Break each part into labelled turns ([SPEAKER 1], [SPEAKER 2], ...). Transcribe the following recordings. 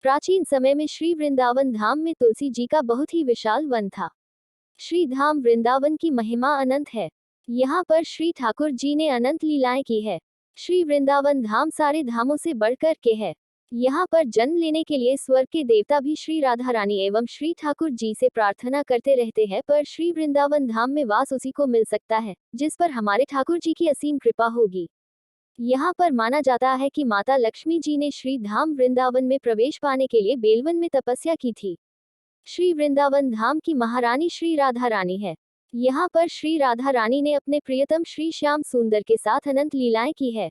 [SPEAKER 1] प्राचीन समय में श्री वृंदावन धाम में तुलसी जी का बहुत ही विशाल वन था। श्री धाम वृंदावन की महिमा अनंत है। यहाँ पर श्री ठाकुर जी ने अनंत लीलाएं की है। श्री वृंदावन धाम सारे धामों से बढ़कर के है। यहाँ पर जन्म लेने के लिए स्वर्ग के देवता भी श्री राधा रानी एवं श्री ठाकुर जी से प्रार्थना करते रहते हैं, पर श्री वृंदावन धाम में वास उसी को मिल सकता है जिस पर हमारे ठाकुर जी की असीम कृपा होगी। यहाँ पर माना जाता है कि माता लक्ष्मी जी ने श्री धाम वृंदावन में प्रवेश पाने के लिए बेलवन में तपस्या की थी। श्री वृंदावन धाम की महारानी श्री राधा रानी है। यहाँ पर श्री राधा रानी ने अपने प्रियतम श्री श्याम सुंदर के साथ अनंत लीलाएं की है।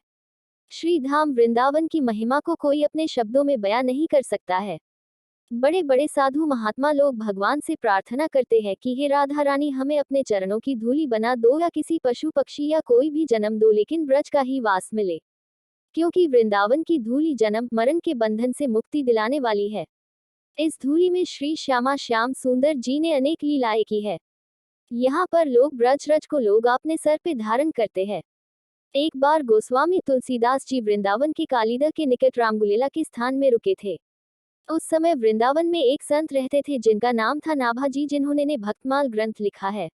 [SPEAKER 1] श्री धाम वृंदावन की महिमा को कोई अपने शब्दों में बयां नहीं कर सकता है। बड़े बड़े साधु महात्मा लोग भगवान से प्रार्थना करते हैं कि हे राधा रानी, हमें अपने चरणों की धूली बना दो या किसी पशु पक्षी या कोई भी जन्म दो, लेकिन ब्रज का ही वास मिले, क्योंकि वृंदावन की धूली जन्म मरण के बंधन से मुक्ति दिलाने वाली है। इस धूली में श्री श्यामा श्याम सुंदर जी ने अनेक लीलाएं की है। यहाँ पर लोग ब्रज को लोग अपने सर पे धारण करते हैं। एक बार गोस्वामी तुलसीदास जी वृंदावन के कालीदा के निकट रामगुलेला के स्थान में रुके थे। उस समय वृंदावन में एक संत रहते थे जिनका नाम था नाभाजी, जिन्होंने ने भक्तमाल ग्रंथ लिखा है।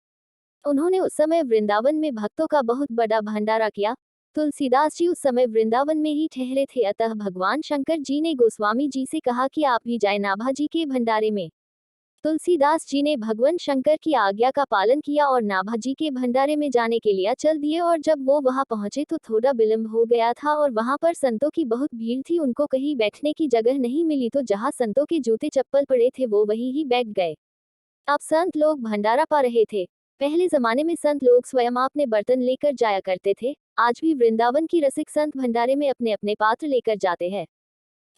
[SPEAKER 1] उन्होंने उस समय वृंदावन में भक्तों का बहुत बड़ा भंडारा किया। तुलसीदास जी उस समय वृंदावन में ही ठहरे थे, अतः भगवान शंकर जी ने गोस्वामी जी से कहा कि आप भी जाए नाभाजी के भंडारे में। तुलसीदास जी ने भगवान शंकर की आज्ञा का पालन किया और नाभाजी के भंडारे में जाने के लिए चल दिए, और जब वो वहां पहुंचे तो थोड़ा विलंब हो गया था और वहां पर संतों की बहुत भीड़ थी। उनको कहीं बैठने की जगह नहीं मिली, तो जहां संतों के जूते चप्पल पड़े थे वो वहीं ही बैठ गए। अब संत लोग भंडारा पा रहे थे। पहले जमाने में संत लोग स्वयं अपने बर्तन लेकर जाया करते थे। आज भी वृंदावन की रसिक संत भंडारे में अपने अपने पात्र लेकर जाते हैं।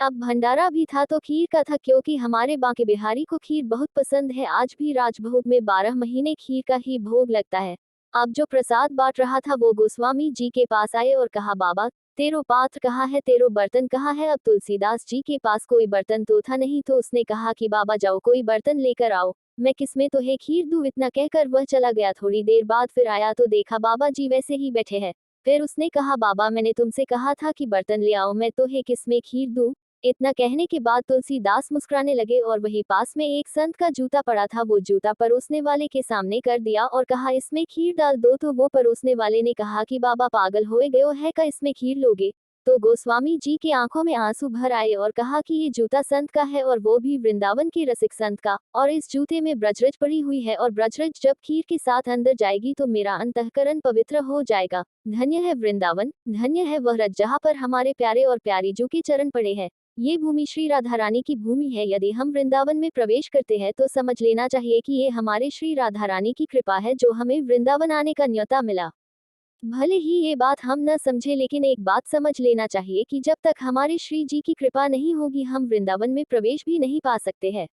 [SPEAKER 1] अब भंडारा भी था तो खीर का था, क्योंकि हमारे बांके बिहारी को खीर बहुत पसंद है। आज भी राजभोग में 12 महीने खीर का ही भोग लगता है। अब जो प्रसाद बांट रहा था वो गोस्वामी जी के पास आए और कहा, बाबा तेरो पात्र कहाँ है, तेरो बर्तन कहाँ है। अब तुलसीदास जी के पास कोई बर्तन तो था नहीं, तो उसने कहा कि बाबा जाओ कोई बर्तन लेकर आओ, मैं किसमें तो है खीर दूं। इतना कहकर वह चला गया। थोड़ी देर बाद फिर आया तो देखा बाबा जी वैसे ही बैठे हैं। फिर उसने कहा, बाबा मैंने तुमसे कहा था कि बर्तन ले आओ, मैं तो है किसमें खीर दूं। इतना कहने के बाद तुलसीदास मुस्कुराने लगे और वही पास में एक संत का जूता पड़ा था, वो जूता परोसने वाले के सामने कर दिया और कहा इसमें खीर डाल दो। तो वो परोसने वाले ने कहा कि बाबा पागल होए गए है का इसमें खीर लोगे। तो गोस्वामी जी के आंखों में आंसू भर आए और कहा कि ये जूता संत का है, और वो भी वृंदावन के रसिक संत का, और इस जूते में ब्रजरज पड़ी हुई है, और ब्रजरज जब खीर के साथ अंदर जाएगी तो मेरा अंतःकरण पवित्र हो जाएगा। धन्य है वृंदावन, धन्य है वह रज जहाँ पर हमारे प्यारे और प्यारी जू के चरण पड़े हैं। ये भूमि श्री राधा रानी की भूमि है। यदि हम वृंदावन में प्रवेश करते हैं तो समझ लेना चाहिए कि ये हमारे श्री राधा रानी की कृपा है जो हमें वृंदावन आने का न्योता मिला। भले ही ये बात हम न समझे, लेकिन एक बात समझ लेना चाहिए कि जब तक हमारे श्री जी की कृपा नहीं होगी हम वृंदावन में प्रवेश भी नहीं पा सकते हैं।